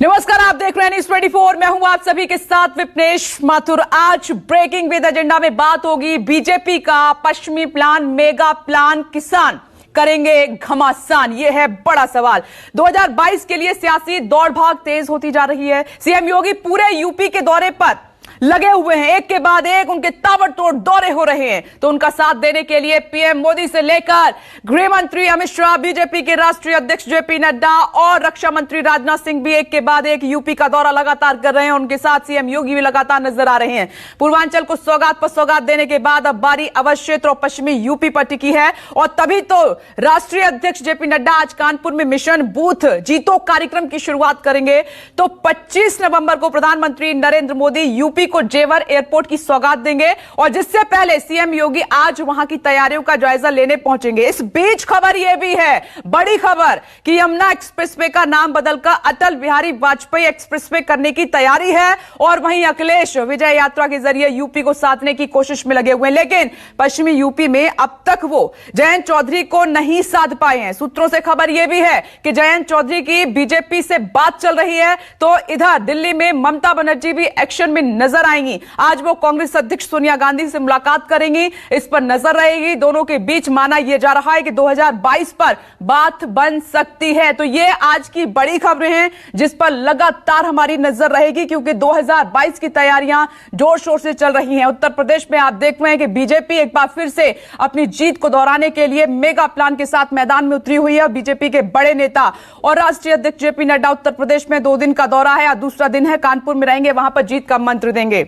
नमस्कार, आप देख रहे हैं न्यूज़ 24। मैं हूं आप सभी के साथ विपनेश माथुर। आज ब्रेकिंग विद एजेंडा में बात होगी बीजेपी का पश्चिमी प्लान, मेगा प्लान, किसान करेंगे घमासान। यह है बड़ा सवाल। 2022 के लिए सियासी दौड़ भाग तेज होती जा रही है। सीएम योगी पूरे यूपी के दौरे पर लगे हुए हैं, एक के बाद एक उनके ताबड़तोड़ दौरे हो रहे हैं। तो उनका साथ देने के लिए पीएम मोदी से लेकर गृह मंत्री अमित शाह, बीजेपी के राष्ट्रीय अध्यक्ष जेपी नड्डा और रक्षा मंत्री राजनाथ सिंह भी एक के बाद एक यूपी का दौरा लगातार कर रहे हैं। उनके साथ सीएम योगी भी लगातार नजर आ रहे हैं। पूर्वांचल को सौगात पर सौगात देने के बाद अब बारी अवध क्षेत्र और पश्चिमी यूपी पर टिकी है। और तभी तो राष्ट्रीय अध्यक्ष जेपी नड्डा आज कानपुर में मिशन बूथ जीतो कार्यक्रम की शुरुआत करेंगे। तो 25 नवंबर को प्रधानमंत्री नरेंद्र मोदी यूपी को जेवर एयरपोर्ट की सौगात देंगे और जिससे पहले सीएम योगी आज वहां की तैयारियों का जायजा लेने पहुंचेंगे। इस बीच खबर यह भी है, बड़ी खबर, कि यमुना एक्सप्रेसवे का नाम बदलकर अटल बिहारी वाजपेयी एक्सप्रेसवे करने की तैयारी है। और वहीं अखिलेश विजय यात्रा के जरिए यूपी को साधने की कोशिश में लगे हुए हैं, लेकिन पश्चिमी यूपी में अब तक वो जयंत चौधरी को नहीं साध पाए हैं। सूत्रों से खबर यह भी है कि जयंत चौधरी की बीजेपी से बात चल रही है। तो इधर दिल्ली में ममता बनर्जी भी एक्शन में नजर आएंगी। आज वो कांग्रेस अध्यक्ष सोनिया गांधी से मुलाकात करेंगी, इस पर नजर रहेगी। दोनों के बीच माना यह जा रहा है कि 2022 पर बात बन सकती है। तो ये आज की बड़ी खबरें हैं जिस पर लगातार हमारी नजर रहेगी, क्योंकि 2022 की तैयारियां जोर शोर से चल रही हैं। उत्तर प्रदेश में आप देख रहे हैं कि बीजेपी एक बार फिर से अपनी जीत को दोहराने के लिए मेगा प्लान के साथ मैदान में उतरी हुई है। बीजेपी के बड़े नेता और राष्ट्रीय अध्यक्ष जेपी नड्डा उत्तर प्रदेश में 2 दिन का दौरा है, दूसरा दिन है कानपुर में रहेंगे, वहां पर जीत का मंत्र देंगे।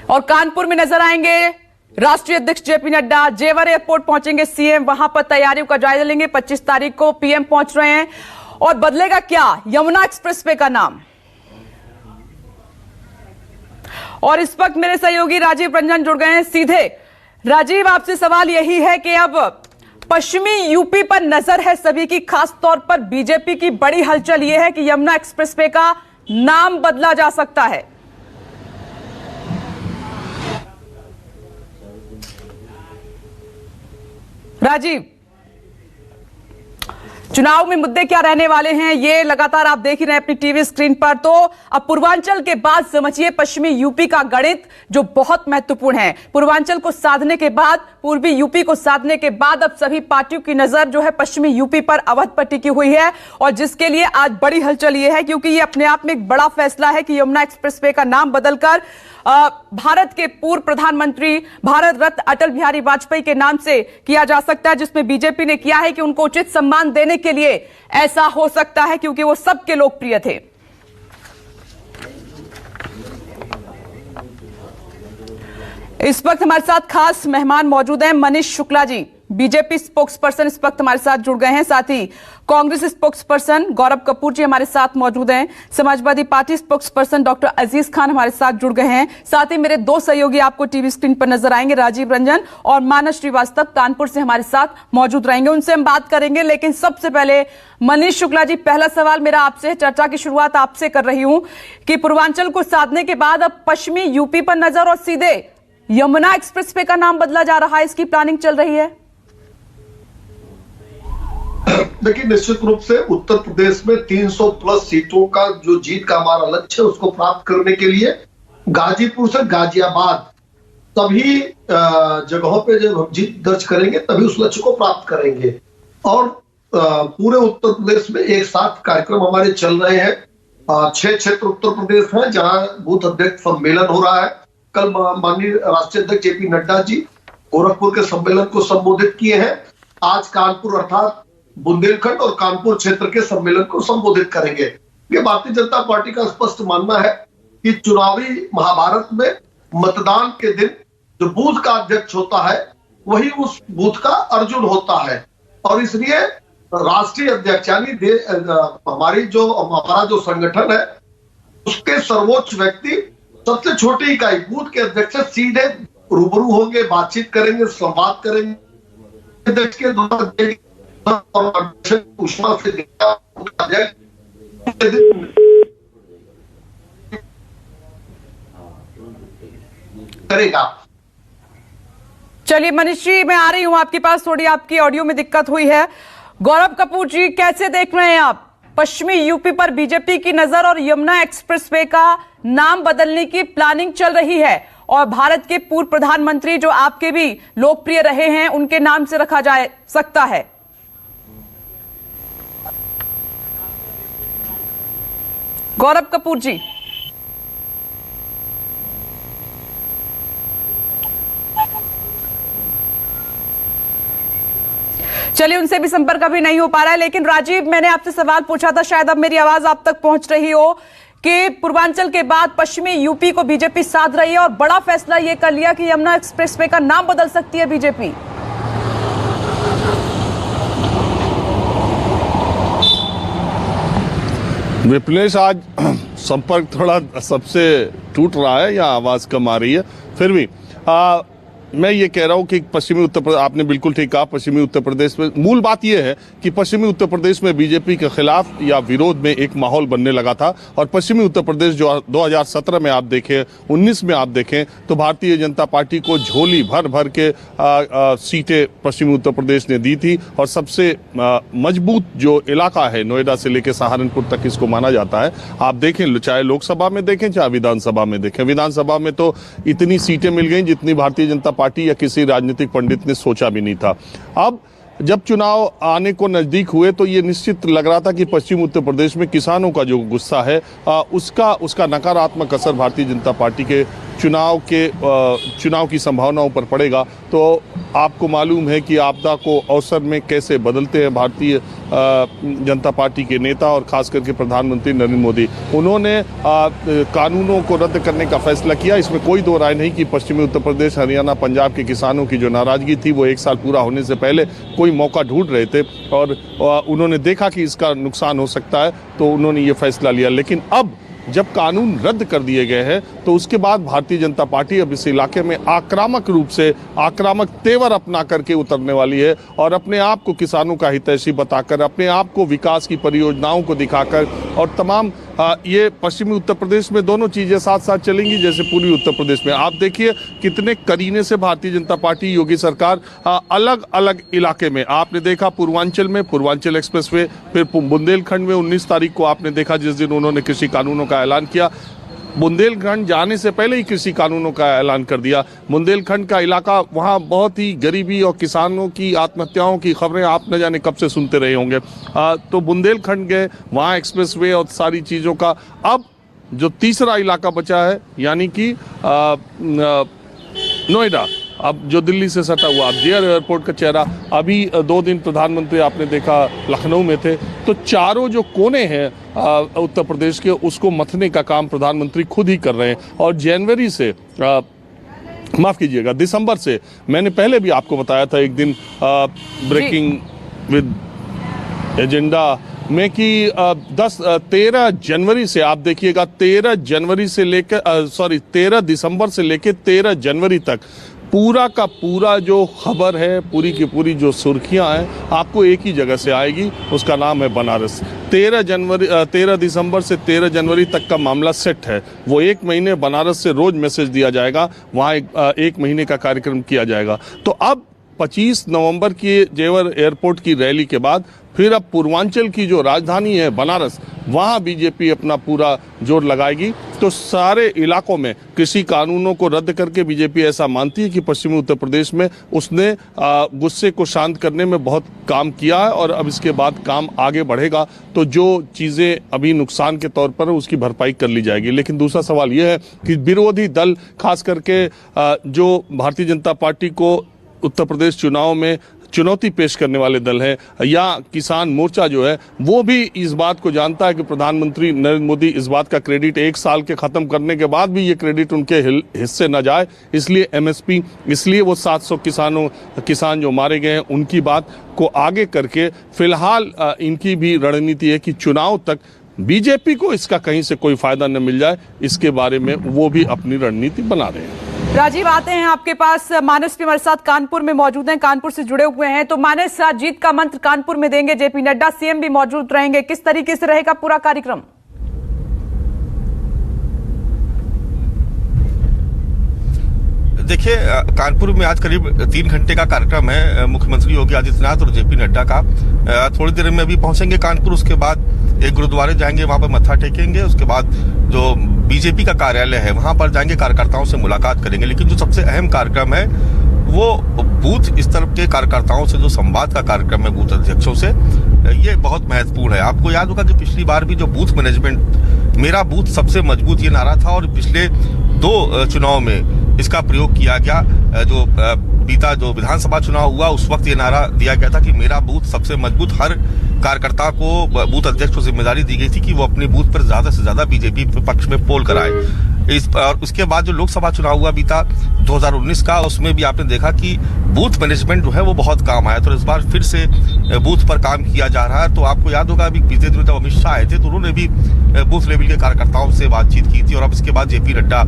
और कानपुर में नजर आएंगे राष्ट्रीय अध्यक्ष जेपी नड्डा। जेवर एयरपोर्ट पहुंचेंगे सीएम, वहां पर तैयारियों का जायजा लेंगे। 25 तारीख को पीएम पहुंच रहे हैं। और बदलेगा क्या? यमुना एक्सप्रेसवे का नाम। और इस वक्त मेरे सहयोगी राजीव रंजन जुड़ गए हैं सीधे। राजीव, आपसे सवाल यही है कि अब पश्चिमी यूपी पर नजर है सभी की, खास तौर पर बीजेपी की बड़ी हलचल यह है कि यमुना एक्सप्रेसवे का नाम बदला जा सकता है। राजीव, चुनाव में मुद्दे क्या रहने वाले हैं ये लगातार आप देख ही रहे हैं अपनी टीवी स्क्रीन पर। तो अब पूर्वांचल के बाद समझिए पश्चिमी यूपी का गणित जो बहुत महत्वपूर्ण है। पूर्वांचल को साधने के बाद, पूर्वी यूपी को साधने के बाद अब सभी पार्टियों की नजर जो है पश्चिमी यूपी पर, अवध पर टिकी हुई है। और जिसके लिए आज बड़ी हलचल ये है, क्योंकि ये अपने आप में एक बड़ा फैसला है कि यमुना एक्सप्रेसवे का नाम बदलकर भारत के पूर्व प्रधानमंत्री, भारत रत्न अटल बिहारी वाजपेयी के नाम से किया जा सकता है, जिसमें बीजेपी ने किया है कि उनको उचित सम्मान देने के लिए ऐसा हो सकता है, क्योंकि वो सबके लोकप्रिय थे। इस वक्त हमारे साथ खास मेहमान मौजूद हैं। Manish Shukla ji, BJP spokesperson, इस वक्त हमारे साथ जुड़ गए हैं। साथ ही कांग्रेस स्पोक्स पर्सन गौरव कपूर जी हमारे साथ मौजूद हैं। Samajwadi Party spokesperson doctor Aziz Khan हमारे साथ जुड़ गए हैं। साथ ही मेरे 2 सहयोगी आपको टीवी स्क्रीन पर नजर आएंगे, राजीव रंजन और मानस श्रीवास्तव कानपुर से हमारे साथ मौजूद रहेंगे। उनसे हम बात करेंगे, लेकिन सबसे पहले मनीष शुक्ला जी, पहला सवाल मेरा आपसे, चर्चा की शुरुआत आपसे कर रही हूं कि पूर्वांचल को साधने के बाद अब पश्चिमी यूपी पर नजर और सीधे यमुना एक्सप्रेसवे का नाम बदला जा रहा है, इसकी प्लानिंग चल रही है। देखिए, निश्चित रूप से उत्तर प्रदेश में 300 प्लस सीटों का जो जीत का हमारा लक्ष्य है उसको प्राप्त करने के लिए गाजीपुर से गाजियाबाद सभी जगहों पे जब हम जीत दर्ज करेंगे तभी उस लक्ष्य को प्राप्त करेंगे। और पूरे उत्तर प्रदेश में एक साथ कार्यक्रम हमारे चल रहे हैं। 6 क्षेत्र उत्तर प्रदेश हैं जहां बूथ अध्यक्ष सम्मेलन हो रहा है। कल माननीय राष्ट्रीय अध्यक्ष जेपी नड्डा जी गोरखपुर के सम्मेलन को संबोधित किए हैं। आज कानपुर अर्थात बुंदेलखंड और कानपुर क्षेत्र के सम्मेलन को संबोधित करेंगे। ये भारतीय जनता पार्टी का स्पष्ट मानना है कि चुनावी महाभारत में मतदान के दिन जो बूथ का अध्यक्ष होता है वही उस बूथ का अर्जुन होता है। और इसलिए राष्ट्रीय अध्यक्ष यानी हमारा जो संगठन है उसके सर्वोच्च व्यक्ति सबसे छोटी इकाई बूथ के अध्यक्ष से सीधे रूबरू होंगे, बातचीत करेंगे, संवाद करेंगे। अध्यक्ष के द्वारा उष्मा से करेगा। चलिए मनीष जी, मैं आ रही हूं आपके पास, थोड़ी आपकी ऑडियो में दिक्कत हुई है। गौरव कपूर जी, कैसे देख रहे हैं आप पश्चिमी यूपी पर बीजेपी की नजर और यमुना एक्सप्रेसवे का नाम बदलने की प्लानिंग चल रही है और भारत के पूर्व प्रधानमंत्री जो आपके भी लोकप्रिय रहे हैं उनके नाम से रखा जा सकता है। गौरव कपूर जी, चलिए उनसे भी संपर्क अभी नहीं हो पा रहा है, लेकिन राजीव, मैंने आपसे सवाल पूछा था, शायद अब मेरी आवाज आप तक पहुंच रही हो कि पूर्वांचल के बाद पश्चिमी यूपी को बीजेपी साध रही है और बड़ा फैसला यह कर लिया कि यमुना एक्सप्रेसवे का नाम बदल सकती है बीजेपी। विप्लेश, आज संपर्क थोड़ा सबसे टूट रहा है या आवाज कम आ रही है, फिर भी मैं ये कह रहा हूँ कि पश्चिमी उत्तर प्रदेश, आपने बिल्कुल ठीक कहा, पश्चिमी उत्तर प्रदेश में मूल बात यह है कि पश्चिमी उत्तर प्रदेश में बीजेपी के खिलाफ या विरोध में एक माहौल बनने लगा था और पश्चिमी उत्तर प्रदेश जो 2017 में आप देखें, 19 में आप देखें तो भारतीय जनता पार्टी को झोली भर भर के सीटें पश्चिमी उत्तर प्रदेश ने दी थी और सबसे मजबूत जो इलाका है नोएडा से लेकर सहारनपुर तक इसको माना जाता है। आप देखें, चाहे लोकसभा में देखें चाहे विधानसभा में देखें, विधानसभा में तो इतनी सीटें मिल गई जितनी भारतीय जनता पार्टी या किसी राजनीतिक पंडित ने सोचा भी नहीं था। अब जब चुनाव आने को नजदीक हुए तो ये निश्चित लग रहा था कि पश्चिम उत्तर प्रदेश में किसानों का जो गुस्सा है उसका नकारात्मक असर भारतीय जनता पार्टी के चुनाव की संभावनाओं पर पड़ेगा। तो आपको मालूम है कि आपदा को अवसर में कैसे बदलते हैं भारतीय जनता पार्टी के नेता और खास करके प्रधानमंत्री नरेंद्र मोदी। उन्होंने कानूनों को रद्द करने का फैसला किया। इसमें कोई दो राय नहीं कि पश्चिमी उत्तर प्रदेश, हरियाणा, पंजाब के किसानों की जो नाराजगी थी वो एक साल पूरा होने से पहले कोई मौका ढूंढ रहे थे और उन्होंने देखा कि इसका नुकसान हो सकता है तो उन्होंने ये फैसला लिया। लेकिन अब जब कानून रद्द कर दिए गए हैं तो उसके बाद भारतीय जनता पार्टी अब इस इलाके में आक्रामक रूप से आक्रामक तेवर अपना करके उतरने वाली है और अपने आप को किसानों का हितैषी बताकर, अपने आप को विकास की परियोजनाओं को दिखाकर और तमाम ये पश्चिमी उत्तर प्रदेश में दोनों चीजें साथ साथ चलेंगी जैसे पूर्वी उत्तर प्रदेश में। आप देखिए कितने करीने से भारतीय जनता पार्टी, योगी सरकार अलग अलग इलाके में, आपने देखा पूर्वांचल में पूर्वांचल एक्सप्रेसवे, फिर बुंदेलखंड में 19 तारीख को आपने देखा जिस दिन उन्होंने कृषि कानूनों का ऐलान किया। बुंदेलखंड जाने से पहले ही कृषि कानूनों का ऐलान कर दिया। बुंदेलखंड का इलाका, वहाँ बहुत ही गरीबी और किसानों की आत्महत्याओं की खबरें आप न जाने कब से सुनते रहे होंगे। तो बुंदेलखंड गए, वहाँ एक्सप्रेसवे और सारी चीज़ों का। अब जो तीसरा इलाका बचा है यानी कि नोएडा, अब जो दिल्ली से सटा हुआ, अब जेआर एयरपोर्ट का चेहरा, अभी 2 दिन प्रधानमंत्री आपने देखा लखनऊ में थे, तो चारों जो कोने हैं उत्तर प्रदेश के उसको मथने का काम प्रधानमंत्री खुद ही कर रहे हैं। और जनवरी से माफ़ कीजिएगा, दिसंबर से, मैंने पहले भी आपको बताया था एक दिन ब्रेकिंग विद एजेंडा में कि 13 जनवरी से आप देखिएगा, 13 दिसंबर से लेकर 13 जनवरी तक पूरा का पूरा जो खबर है, पूरी की पूरी जो सुर्खियां हैं, आपको एक ही जगह से आएगी, उसका नाम है बनारस। 13 दिसंबर से 13 जनवरी तक का मामला सेट है। वो 1 महीने बनारस से रोज मैसेज दिया जाएगा, वहाँ एक महीने का कार्यक्रम किया जाएगा। तो अब 25 नवंबर की जेवर एयरपोर्ट की रैली के बाद फिर अब पूर्वांचल की जो राजधानी है बनारस, वहाँ बीजेपी अपना पूरा जोर लगाएगी। तो सारे इलाकों में कृषि कानूनों को रद्द करके बीजेपी ऐसा मानती है कि पश्चिमी उत्तर प्रदेश में उसने गुस्से को शांत करने में बहुत काम किया है और अब इसके बाद काम आगे बढ़ेगा। तो जो चीज़ें अभी नुकसान के तौर पर उसकी भरपाई कर ली जाएगी। लेकिन दूसरा सवाल यह है कि विरोधी दल, खास करके जो भारतीय जनता पार्टी को उत्तर प्रदेश चुनाव में चुनौती पेश करने वाले दल हैं, या किसान मोर्चा जो है, वो भी इस बात को जानता है कि प्रधानमंत्री नरेंद्र मोदी इस बात का क्रेडिट 1 साल के खत्म करने के बाद भी ये क्रेडिट उनके हिस्से न जाए, इसलिए एमएसपी, इसलिए वो 700 किसान जो मारे गए हैं उनकी बात को आगे करके फिलहाल इनकी भी रणनीति है कि चुनाव तक बीजेपी को इसका कहीं से कोई फायदा न मिल जाए, इसके बारे में वो भी अपनी रणनीति बना रहे हैं। राजीव, आते हैं आपके पास। मानस भी हमारे साथ कानपुर में मौजूद हैं, कानपुर से जुड़े हुए हैं। तो मानस, जीत का मंत्र कानपुर में देंगे जेपी नड्डा, सीएम भी मौजूद रहेंगे, किस तरीके से रहेगा पूरा कार्यक्रम? देखिए, कानपुर में आज करीब 3 घंटे का कार्यक्रम है मुख्यमंत्री योगी आदित्यनाथ और जेपी नड्डा का। थोड़ी देर में अभी पहुंचेंगे कानपुर, उसके बाद एक गुरुद्वारे जाएंगे, वहां पर मत्था टेकेंगे, उसके बाद जो बीजेपी का कार्यालय है वहां पर जाएंगे, कार्यकर्ताओं से मुलाकात करेंगे। लेकिन जो सबसे अहम कार्यक्रम है वो बूथ स्तर के कार्यकर्ताओं से जो संवाद का कार्यक्रम है बूथ अध्यक्षों से, ये बहुत महत्वपूर्ण है। आपको याद होगा कि पिछली बार भी जो बूथ मैनेजमेंट, मेरा बूथ सबसे मजबूत, ये नारा था और पिछले 2 चुनाव में इसका प्रयोग किया गया। जो बीता जो विधानसभा चुनाव हुआ उस वक्त ये नारा दिया गया था कि मेरा बूथ सबसे मजबूत। हर कार्यकर्ता को बूथ अध्यक्ष को जिम्मेदारी दी गई थी कि वो अपने बूथ पर ज्यादा से ज्यादा बीजेपी पक्ष में पोल कराए। और उसके बाद जो लोकसभा चुनाव हुआ बीता 2019 का, उसमें भी आपने देखा कि बूथ मैनेजमेंट जो है वो बहुत काम आया। तो इस बार फिर से बूथ पर काम किया जा रहा है। तो आपको याद होगा अभी बीते दिनों जब अमित शाह आए थे तो उन्होंने भी बूथ लेवल के कार्यकर्ताओं से बातचीत की थी, और अब इसके बाद जेपी नड्डा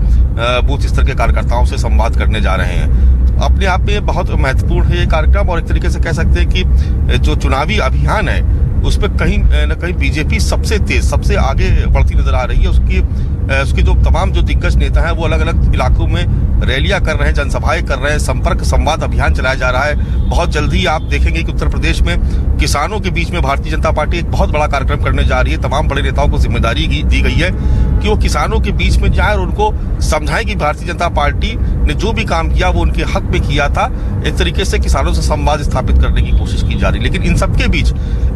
बूथ स्तर के कार्यकर्ताओं से संवाद करने जा रहे हैं। अपने आप में बहुत महत्वपूर्ण है ये कार्यक्रम, और एक तरीके से कह सकते हैं कि जो चुनावी अभियान है उसमें कहीं न कहीं बीजेपी सबसे तेज, सबसे आगे बढ़ती नजर आ रही है। उसकी जो तमाम जो दिग्गज नेता हैं वो अलग अलग इलाकों में रैलियां कर रहे हैं, जनसभाएं कर रहे हैं, संपर्क संवाद अभियान चलाया जा रहा है। बहुत जल्दी आप देखेंगे कि उत्तर प्रदेश में किसानों के बीच में भारतीय जनता पार्टी एक बहुत बड़ा कार्यक्रम करने जा रही है। तमाम बड़े नेताओं को जिम्मेदारी दी गई है कि वो किसानों के बीच में जाए और उनको समझाएं कि भारतीय जनता पार्टी ने जो भी काम किया वो उनके हक में किया था। एक तरीके से किसानों से संवाद स्थापित करने की कोशिश की जा रही है। लेकिन इन सबके बीच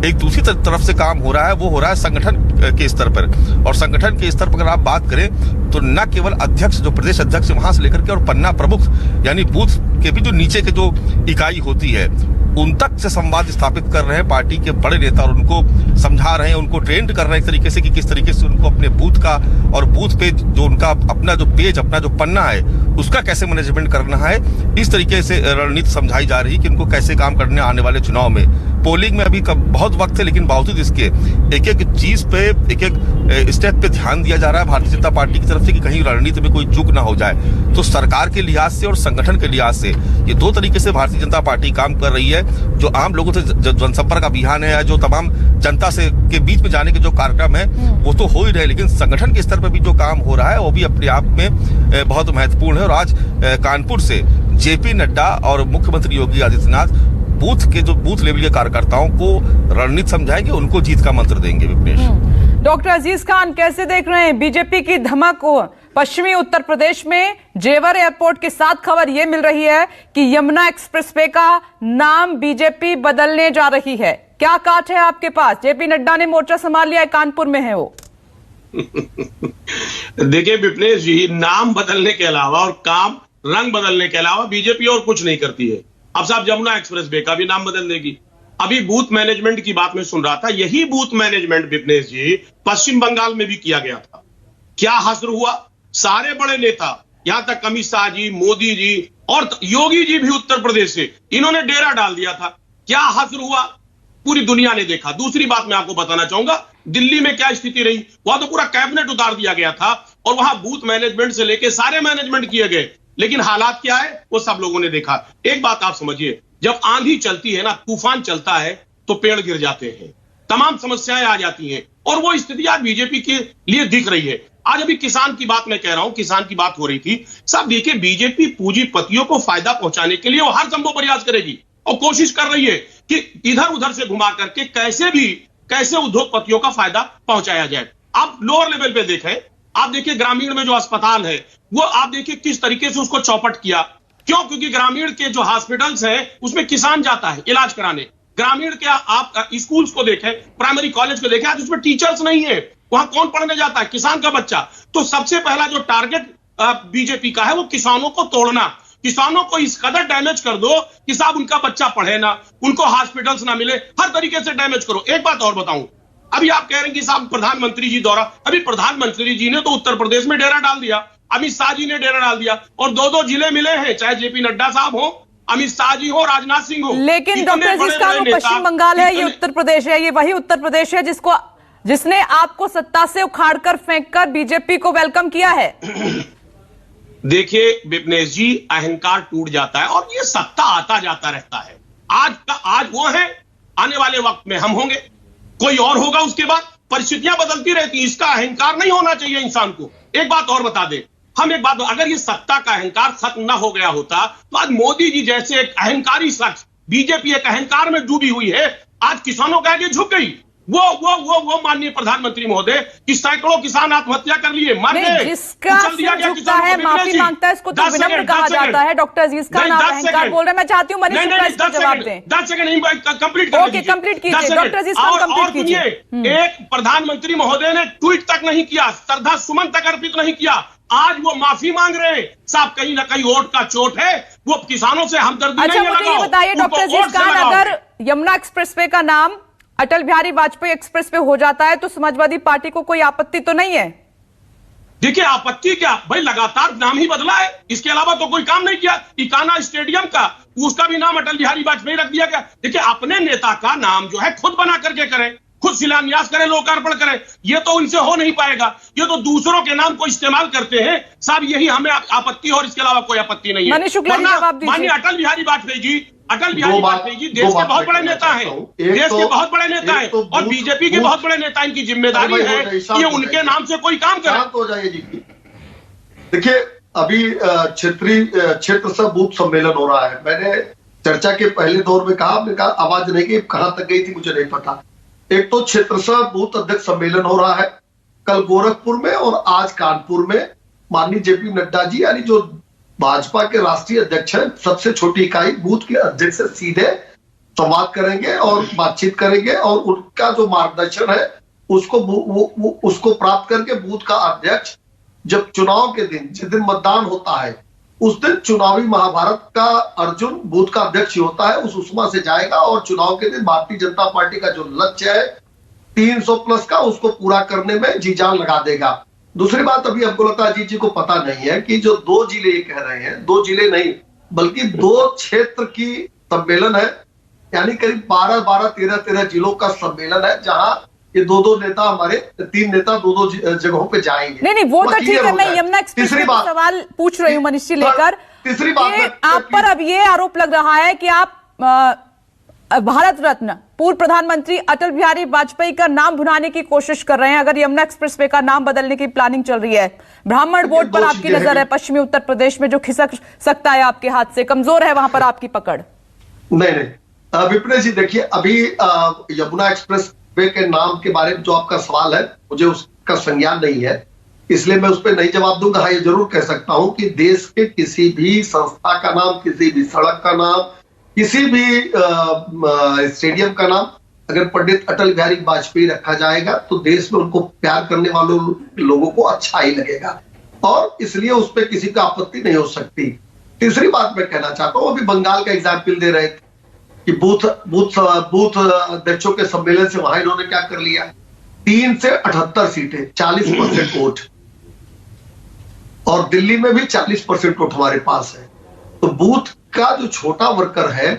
एक दूसरी तरफ से काम हो रहा है, वो हो रहा है संगठन के स्तर पर। और संगठन के स्तर पर अगर आप बात करें तो न केवल अध्यक्ष, जो प्रदेश अध्यक्ष वहां से लेकर के और पन्ना प्रमुख यानी बूथ के भी जो नीचे के जो इकाई होती है उन तक से संवाद स्थापित कर रहे हैं पार्टी के बड़े नेता, और उनको समझा रहे हैं, उनको ट्रेंड कर रहे हैं एक तरीके से कि किस तरीके से उनको अपने बूथ का और बूथ पे जो उनका अपना जो पेज, अपना जो पन्ना है उसका कैसे मैनेजमेंट करना है। इस तरीके से रणनीति समझाई जा रही है कि उनको कैसे काम करने आने वाले चुनाव में। पोलिंग में अभी बहुत वक्त है, लेकिन बावजूद इसके एक एक चीज पे, एक एक स्टेप पे ध्यान दिया जा रहा है भारतीय जनता पार्टी की तरफ से कि कहीं रणनीति में कोई चूक ना हो जाए। तो सरकार के लिहाज से और संगठन के लिहाज से ये 2 तरीके से भारतीय जनता पार्टी काम कर रही है। जो आम लोगों से जनसंपर्क अभियान है, जो तमाम जनता से के बीच में जाने के जो कार्यक्रम है वो तो हो ही रहे, लेकिन संगठन के स्तर पर भी जो काम हो रहा है वो भी अपने आप में बहुत महत्वपूर्ण है। और आज कानपुर से जेपी नड्डा और मुख्यमंत्री योगी आदित्यनाथ बूथ लेवल के कार्यकर्ताओं को रणनीति समझाएंगे, उनको जीत का मंत्र देंगे। विपनेश, डॉक्टर अजीज खान कैसे देख रहे हैं बीजेपी की धमक पश्चिमी उत्तर प्रदेश में? जेवर एयरपोर्ट के साथ खबर यह मिल रही है कि यमुना एक्सप्रेसवे का नाम बीजेपी बदलने जा रही है। क्या काट है आपके पास? जेपी नड्डा ने मोर्चा संभाल लिया है, कानपुर में है वो। देखिए विपनेश जी, नाम बदलने के अलावा और काम रंग बदलने के अलावा बीजेपी और कुछ नहीं करती है। अब साहब यमुना एक्सप्रेसवे का भी नाम बदल देगी। अभी बूथ मैनेजमेंट की बात में सुन रहा था, यही बूथ मैनेजमेंट विपनेश जी पश्चिम बंगाल में भी किया गया था। क्या हश्र हुआ? सारे बड़े नेता, यहां तक अमित शाह जी, मोदी जी और योगी जी भी उत्तर प्रदेश से, इन्होंने डेरा डाल दिया था। क्या हश्र हुआ? पूरी दुनिया ने देखा। दूसरी बात मैं आपको बताना चाहूंगा, दिल्ली में क्या स्थिति रही? वहां तो पूरा कैबिनेट उतार दिया गया था और वहां बूथ मैनेजमेंट से लेकर सारे मैनेजमेंट किए गए। लेकिन हालात क्या है वो सब लोगों ने देखा। एक बात आप समझिए, जब आंधी चलती है ना, तूफान चलता है तो पेड़ गिर जाते हैं, तमाम समस्याएं आ जाती हैं, और वो स्थिति आज बीजेपी के लिए दिख रही है। आज अभी किसान की बात मैं कह रहा हूं, किसान की बात हो रही थी। साहब देखिए, बीजेपी पूंजीपतियों को फायदा पहुंचाने के लिए वो हर संभव प्रयास करेगी और कोशिश कर रही है कि इधर उधर से घुमा करके कैसे उद्योगपतियों का फायदा पहुंचाया जाए। आप लोअर लेवल पे देखें, आप देखिए ग्रामीण में जो अस्पताल है वो आप देखिए किस तरीके से उसको चौपट किया। क्यों? क्योंकि ग्रामीण के जो हॉस्पिटल्स हैं उसमें किसान जाता है इलाज कराने। ग्रामीण के आप स्कूल्स को देखें, प्राइमरी कॉलेज को देखें, आज उसमें टीचर्स नहीं है, वहां कौन पढ़ने जाता है? किसान का बच्चा। तो सबसे पहला जो टारगेट बीजेपी का है वो किसानों को तोड़ना। किसानों को इस कदर डैमेज कर दो कि साहब उनका बच्चा पढ़े ना, उनको हॉस्पिटल्स ना मिले, हर तरीके से डैमेज करो। एक बात और बताऊं, अभी आप कह रहे हैं कि साहब प्रधानमंत्री जी दौरा, अभी प्रधानमंत्री जी ने तो उत्तर प्रदेश में डेरा डाल दिया, अमित शाह जी ने डेरा डाल दिया, और 2-2 जिले मिले हैं, चाहे जेपी नड्डा साहब हो, अमित शाह जी हो, राजनाथ सिंह हो। लेकिन डॉक्टर अजीज खान, वो पश्चिम बंगाल है, ये उत्तर प्रदेश है, ये वही उत्तर प्रदेश है जिसने आपको सत्ता से उखाड़कर फेंककर बीजेपी को वेलकम किया है। देखिए विपनेश जी, अहंकार टूट जाता है और ये सत्ता आता जाता रहता है। आज वो है, आने वाले वक्त में हम होंगे, कोई और होगा, उसके बाद परिस्थितियां बदलती रहती है। इसका अहंकार नहीं होना चाहिए इंसान को। एक बात और बता दे, हम एक बात, अगर ये सत्ता का अहंकार खत्म ना हो गया होता तो आज मोदी जी जैसे एक अहंकारी शख्स, बीजेपी एक अहंकार में डूबी हुई है, आज किसानों का आगे झुक गई। वो माननीय प्रधानमंत्री महोदय कि सैकड़ों किसान आत्महत्या कर लिए, मर गए, जिसका झुकता है, माफी मांगता है, इसको तो विनम्र कहा जाता है। डॉक्टर अजीज खान आप अहंकार बोल रहे हैं, मैं चाहती हूँ मनीष शुक्ला इसका जवाब दें। 10 सेकंड कंप्लीट ओके, कंप्लीट कीजिए डॉक्टर अजीज खान, कंप्लीट कीजिए। एक प्रधानमंत्री महोदय ने ट्वीट तक नहीं किया, श्रद्धा सुमन तक अर्पित नहीं किया, आज वो माफी मांग रहे हैं। साहब कहीं ना कहीं वोट का चोट है, वो किसानों से हमदर्दी नहीं अच्छा, मुझे ये बताइए डॉक्टर अजीज खान, अगर यमुना एक्सप्रेसवे का नाम अटल बिहारी वाजपेयी एक्सप्रेसवे हो जाता है तो समाजवादी पार्टी को कोई आपत्ति तो नहीं है? देखिए आपत्ति क्या भाई, लगातार नाम ही बदला है, इसके अलावा तो कोई काम नहीं किया। इकाना स्टेडियम का, उसका भी नाम अटल बिहारी वाजपेयी रख दिया गया। देखिए अपने नेता का नाम जो है खुद बना करके करें, खुद शिलान्यास करें, लोकार्पण करें, ये तो उनसे हो नहीं पाएगा। ये तो दूसरों के नाम को इस्तेमाल करते हैं साहब, यही हमें आपत्ति है और इसके अलावा कोई आपत्ति नहीं है। मनीष शुक्ला जी जवाब दीजिए। माननीय अटल बिहारी वाजपेयी जी देश के बहुत बड़े नेता हैं, देश के बहुत बड़े नेता हैं और बीजेपी के बहुत बड़े नेता। इनकी जिम्मेदारी है कि उनके नाम से कोई काम करे। हो जाइए जी। देखिए अभी क्षेत्र से बूथ सम्मेलन हो रहा है। मैंने चर्चा के पहले दौर में कहा, आपने कहा आवाज नहीं गई, कहां तक गई थी मुझे नहीं पता। एक तो क्षेत्र से बूथ अध्यक्ष सम्मेलन हो रहा है कल गोरखपुर में और आज कानपुर में। माननीय जेपी नड्डा जी यानी जो भाजपा के राष्ट्रीय अध्यक्ष हैं, सबसे छोटी इकाई बूथ के अध्यक्ष से सीधे संवाद करेंगे और बातचीत करेंगे और उनका जो मार्गदर्शन है उसको प्राप्त करके बूथ का अध्यक्ष जब चुनाव के दिन, जिस दिन मतदान होता है उस दिन चुनावी महाभारत का अर्जुन बूथ का अध्यक्ष ही होता है, उस उस्मा से जाएगा और चुनाव के दिन भारतीय जनता पार्टी का जो लक्ष्य है 300 प्लस का, उसको पूरा करने में जी जान लगा देगा। दूसरी बात, अभी अब्दुल अजीज जी को पता नहीं है कि जो 2 जिले ये कह रहे हैं, 2 जिले नहीं बल्कि 2 क्षेत्र की सम्मेलन है, यानी करीब 12-12, 13-13 जिलों का सम्मेलन है, जहां ये 2-2 नेता, हमारे 3 नेता 2-2 जगहों पे जाएंगे। नहीं वो तो ठीक है, मैं यमुना एक्सप्रेस का सवाल पूछ रही हूँ मनीष जी लेकर। तीसरी बात, आप पर अब ये आरोप लग रहा है कि आप भारत रत्न पूर्व प्रधानमंत्री अटल बिहारी वाजपेयी का नाम भुनाने की कोशिश कर रहे हैं। अगर यमुना एक्सप्रेसवे का नाम बदलने की प्लानिंग चल रही है, ब्राह्मण वोट पर आपकी नजर है, पश्चिमी उत्तर प्रदेश में जो खिसक सकता है आपके हाथ से, कमजोर है वहां पर आपकी पकड़? नहीं विपिन जी, देखिए अभी यमुना एक्सप्रेसवे के नाम के बारे में जो आपका सवाल है, मुझे उसका संज्ञान नहीं है, इसलिए मैं उस पर नहीं जवाब दूंगा। हाँ, ये जरूर कह सकता हूं कि देश के किसी भी संस्था का नाम, किसी भी सड़क का नाम, किसी भी स्टेडियम का नाम अगर पंडित अटल बिहारी वाजपेयी रखा जाएगा तो देश में उनको प्यार करने वालों लोगों को अच्छा ही लगेगा और इसलिए उस पर किसी का आपत्ति नहीं हो सकती। तीसरी बात मैं कहना चाहता हूं, अभी बंगाल का एग्जाम्पल दे रहे थे कि बूथ अध्यक्षों के सम्मेलन से वहां इन्होंने क्या कर लिया, 3 से 78 सीटें, 40% वोट, और दिल्ली में भी 40% वोट हमारे पास है। तो बूथ का जो छोटा वर्कर है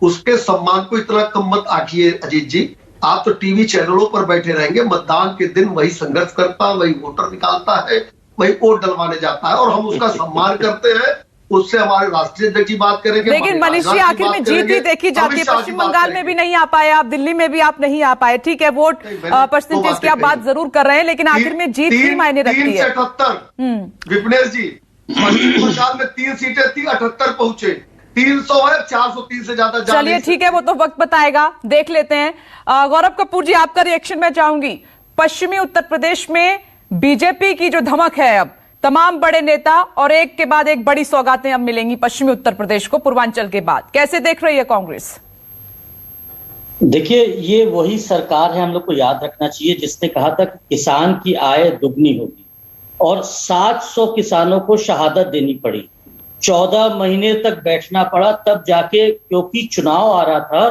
उसके सम्मान को इतना कम मत आंकिए अजीत जी। आप तो टीवी चैनलों पर बैठे रहेंगे, मतदान के दिन वही संघर्ष करता है, वही वोटर निकालता है, वही वोट डलवाने जाता है और हम उसका सम्मान करते हैं। उससे हमारे राष्ट्रीय अध्यक्ष जी बात करेंगे। लेकिन मनीष जी, आखिर में जीत ही देखी जाती है। पश्चिम बंगाल में भी नहीं आ पाए आप, दिल्ली में भी आप नहीं आ पाए, ठीक है, वोट परसेंटेज की आप बात जरूर कर रहे हैं, लेकिन आखिर में जीत ही मायने रखती है। 3 से 78 विपिनेश जी, पश्चिम बंगाल में 3 सीटें थी, 78 पहुंचे, 300 है, 430 से ज्यादा। चलिए ठीक है, वो तो वक्त बताएगा, देख लेते हैं। गौरव कपूर जी, आपका रिएक्शन मैं चाहूंगी। पश्चिमी उत्तर प्रदेश में बीजेपी की जो धमक है, अब तमाम बड़े नेता और एक के बाद एक बड़ी सौगातें अब मिलेंगी पश्चिमी उत्तर प्रदेश को पूर्वांचल के बाद, कैसे देख रही है कांग्रेस? देखिए, ये वही सरकार है, हम लोग को याद रखना चाहिए, जिसने कहा था कि किसान की आय दुगनी होगी और 700 किसानों को शहादत देनी पड़ी, 14 महीने तक बैठना पड़ा, तब जाके, क्योंकि चुनाव आ रहा था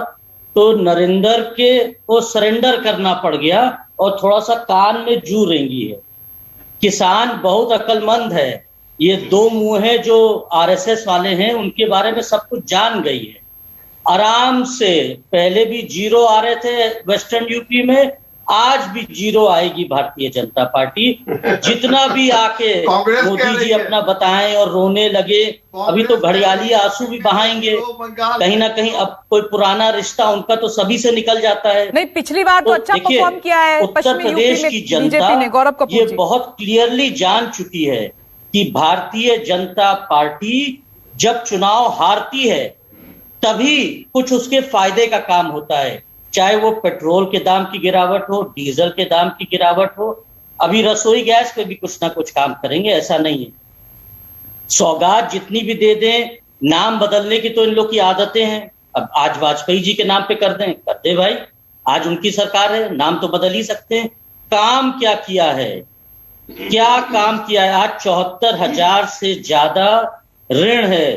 तो नरेंद्र को सरेंडर करना पड़ गया और थोड़ा सा कान में जू रेंगी है। किसान बहुत अक्लमंद है, ये 2 मुंह जो आरएसएस वाले हैं उनके बारे में सब कुछ जान गई है। आराम से पहले भी 0 आ रहे थे वेस्टर्न यूपी में, आज भी 0 आएगी भारतीय जनता पार्टी। जितना भी आके मोदी जी अपना बताएं और रोने लगे, अभी तो घड़ियाली आंसू भी बहाएंगे कहीं ना कहीं। अब कोई पुराना रिश्ता उनका तो सभी से निकल जाता है। नहीं, पिछली बार तो अच्छा परफॉर्म किया है उत्तर प्रदेश की जनता, ये बहुत क्लियरली जान चुकी है कि भारतीय जनता पार्टी जब चुनाव हारती है तभी कुछ उसके फायदे का काम होता है, चाहे वो पेट्रोल के दाम की गिरावट हो, डीजल के दाम की गिरावट हो। अभी रसोई गैस पे भी कुछ ना कुछ काम करेंगे, ऐसा नहीं है। सौगात जितनी भी दे दें, नाम बदलने की तो इन लोग की आदतें हैं। अब आज वाजपेयी जी के नाम पे कर दे भाई, आज उनकी सरकार है, नाम तो बदल ही सकते हैं। काम क्या किया है, क्या काम किया है? आज 74,000 से ज्यादा ऋण है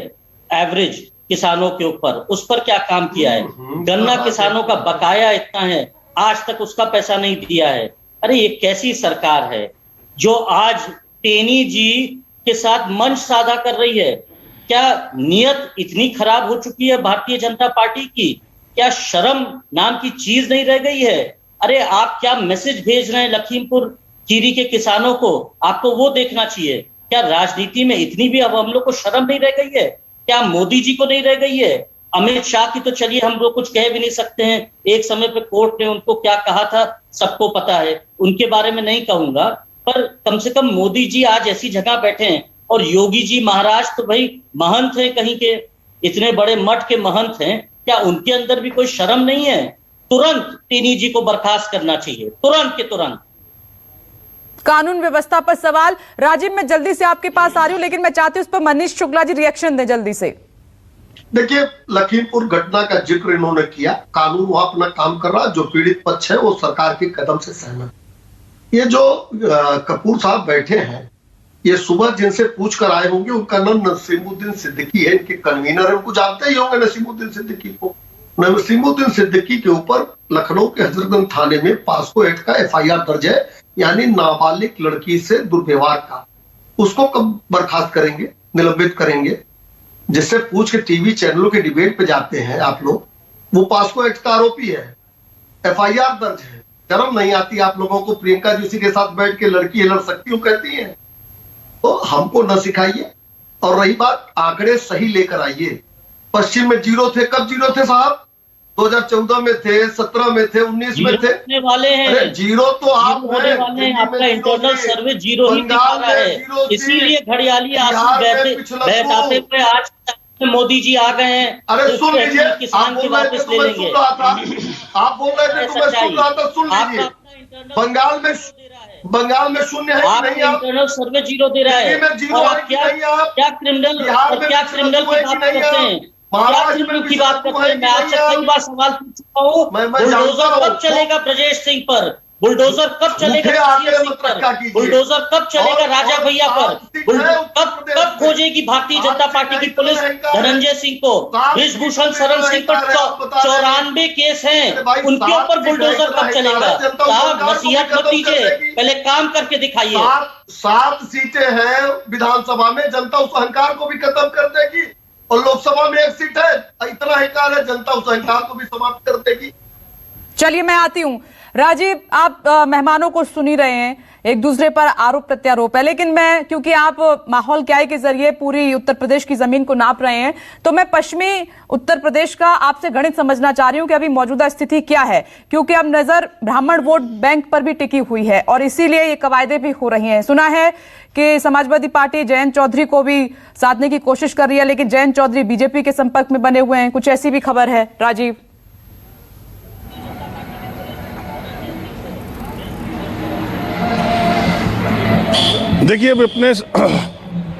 एवरेज किसानों के ऊपर, उस पर क्या काम किया है? गन्ना किसानों का बकाया इतना है, आज तक उसका पैसा नहीं दिया है। अरे ये कैसी सरकार है जो आज टेनी जी के साथ मंच साझा कर रही है? क्या नियत इतनी खराब हो चुकी है भारतीय जनता पार्टी की? क्या शर्म नाम की चीज नहीं रह गई है? अरे आप क्या मैसेज भेज रहे हैं लखीमपुर खीरी के किसानों को? आपको वो देखना चाहिए। क्या राजनीति में इतनी भी अब हम लोग को शर्म नहीं रह गई है? क्या मोदी जी को नहीं रह गई है? अमित शाह की तो चलिए हम लोग कुछ कह भी नहीं सकते हैं, एक समय पे कोर्ट ने उनको क्या कहा था सबको पता है, उनके बारे में नहीं कहूंगा। पर कम से कम मोदी जी आज ऐसी जगह बैठे हैं, और योगी जी महाराज तो भाई महंत हैं, कहीं के इतने बड़े मठ के महंत हैं, क्या उनके अंदर भी कोई शर्म नहीं है? तुरंत टेनी जी को बर्खास्त करना चाहिए, तुरंत के तुरंत। कानून व्यवस्था पर सवाल, राजीव मैं जल्दी से आपके पास आ रही हूं, लेकिन मैं चाहती हूं उस पर मनीष शुक्ला जी रिएक्शन दें जल्दी से। देखिए, लखीमपुर घटना का जिक्र इन्होंने किया, कानून वहां अपना काम कर रहा, जो पीड़ित पक्ष है वो सरकार के कदम से सहमत। ये जो कपूर साहब बैठे हैं, ये सुबह जिनसे पूछ कर आए होंगे, उनका नाम नसीमुद्दीन सिद्दीकी है, इनके कन्वीनर है, उनको जानते ही होंगे नसीमुद्दीन सिद्दीकी को। नसीमुद्दीन सिद्दीकी के ऊपर लखनऊ के हजरतगंज थाने में पास्को एक्ट का FIR दर्ज है, यानी नाबालिग लड़की से दुर्व्यवहार का। उसको कब बर्खास्त करेंगे, निलंबित करेंगे? जिससे पूछ के टीवी चैनलों के डिबेट पे जाते हैं आप लोग, वो पास्को एक्ट का आरोपी है, FIR दर्ज है। शर्म नहीं आती आप लोगों को? प्रियंका जी उसी के साथ बैठ के लड़की लड़ सकती हूँ कहती है, तो हमको न सिखाइए। और रही बात, आंकड़े सही लेकर आइए। पश्चिम में 0 थे, कब 0 थे साहब? 2014 में थे, 17 में थे, 19 में थे। वाले हैं। अरे 0 तो आप होने वाले हैं, आपका इंटरनल सर्वे 0 ही दिखा रहा है। इसीलिए घड़ियाली आंसू बहकाते हुए आज मोदी जी आ गए हैं। अरे सुन लीजिए, किसान के वापस ले लेंगे। आप बोल रहे थे तो मैं सुन रहा था, सुन लीजिए। बंगाल में शून्य है कि नहीं? आप इंटरनल सर्वे 0 दे रहा है। और आप क्या क्रिमिनल की बात करते हैं? महाराष्ट्र की बात करते हैं। मैं आपसे कई बार सवाल पूछ चुका हूँ, बुलडोजर कब चलेगा ब्रजेश सिंह पर? बुलडोजर कब चलेगा? बुलडोजर कब चलेगा राजा भैया पर? कब खोजेगी भारतीय जनता पार्टी की पुलिस धनंजय सिंह को? ब्रिजभूषण शरण सिंह पर 94 केस हैं, उनके ऊपर बुलडोजर कब चलेगा? साहब नसीहत मत दीजिए, पहले काम करके दिखाइए। 7 सीटें हैं विधानसभा में, जनता उस अहंकार को भी खत्म कर देगी, और लोकसभा में 1 सीट है, इतना अहंकार है, जनता उस अहंकार को भी समाप्त कर देगी। चलिए मैं आती हूं। राजीव, आप मेहमानों को सुन ही रहे हैं, एक दूसरे पर आरोप प्रत्यारोप है, लेकिन मैं, क्योंकि आप माहौल क्या के जरिए पूरी उत्तर प्रदेश की जमीन को नाप रहे हैं, तो मैं पश्चिमी उत्तर प्रदेश का आपसे गणित समझना चाह रही हूं कि अभी मौजूदा स्थिति क्या है, क्योंकि अब नजर ब्राह्मण वोट बैंक पर भी टिकी हुई है और इसीलिए ये कवायदे भी हो रही हैं। सुना है कि समाजवादी पार्टी जयंत चौधरी को भी साधने की कोशिश कर रही है, लेकिन जयंत चौधरी बीजेपी के संपर्क में बने हुए हैं, कुछ ऐसी भी खबर है। राजीव, देखिए विपनेश,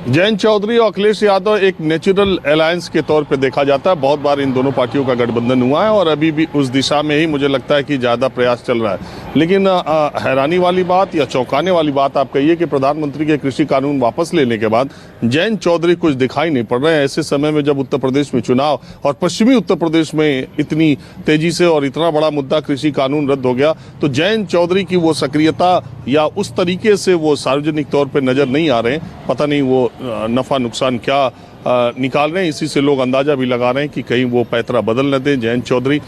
जयंत चौधरी और अखिलेश यादव एक नेचुरल अलायंस के तौर पे देखा जाता है। बहुत बार इन दोनों पार्टियों का गठबंधन हुआ है और अभी भी उस दिशा में ही मुझे लगता है कि ज़्यादा प्रयास चल रहा है। लेकिन हैरानी वाली बात या चौंकाने वाली बात आप कहिए कि प्रधानमंत्री के कृषि कानून वापस लेने के बाद जयंत चौधरी कुछ दिखाई नहीं पड़ रहे हैं। ऐसे समय में जब उत्तर प्रदेश में चुनाव और पश्चिमी उत्तर प्रदेश में इतनी तेजी से और इतना बड़ा मुद्दा कृषि कानून रद्द हो गया, तो जयंत चौधरी की वो सक्रियता या उस तरीके से वो सार्वजनिक तौर पर नजर नहीं आ रहे हैं। पता नहीं वो नफा नुकसान क्या निकाल रहे हैं, इसी से लोग अंदाजा भी लगा रहे हैं कि कहीं वो पैतरा बदल न दें जयंत चौधरी।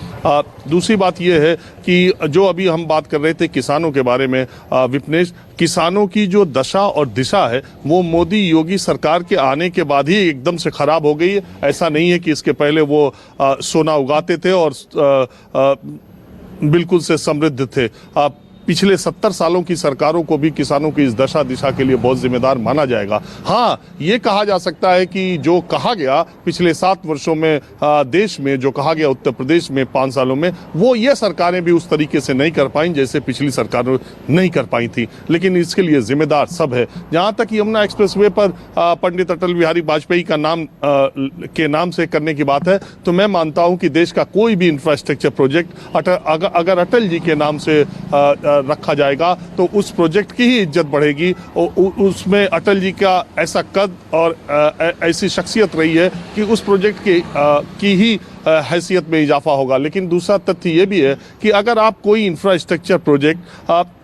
दूसरी बात यह है कि जो अभी हम बात कर रहे थे किसानों के बारे में, विपनेश, किसानों की जो दशा और दिशा है वो मोदी योगी सरकार के आने के बाद ही एकदम से खराब हो गई है। ऐसा नहीं है कि इसके पहले वो सोना उगाते थे और बिल्कुल से समृद्ध थे। पिछले 70 सालों की सरकारों को भी किसानों की इस दशा दिशा के लिए बहुत जिम्मेदार माना जाएगा। हाँ, ये कहा जा सकता है कि जो कहा गया पिछले 7 वर्षों में देश में, जो कहा गया उत्तर प्रदेश में 5 सालों में, वो ये सरकारें भी उस तरीके से नहीं कर पाई जैसे पिछली सरकारें नहीं कर पाई थी। लेकिन इसके लिए जिम्मेदार सब है। जहां तक यमुना एक्सप्रेसवे पर पंडित अटल बिहारी वाजपेयी का नाम के नाम से करने की बात है, तो मैं मानता हूं कि देश का कोई भी इंफ्रास्ट्रक्चर प्रोजेक्ट अगर अटल जी के नाम से रखा जाएगा तो उस प्रोजेक्ट की ही इज्जत बढ़ेगी। उसमें अटल जी का ऐसा कद और ऐसी शख्सियत रही है कि उस प्रोजेक्ट की ही हैसियत में इजाफा होगा। लेकिन दूसरा तथ्य ये भी है कि अगर आप कोई इंफ्रास्ट्रक्चर प्रोजेक्ट आप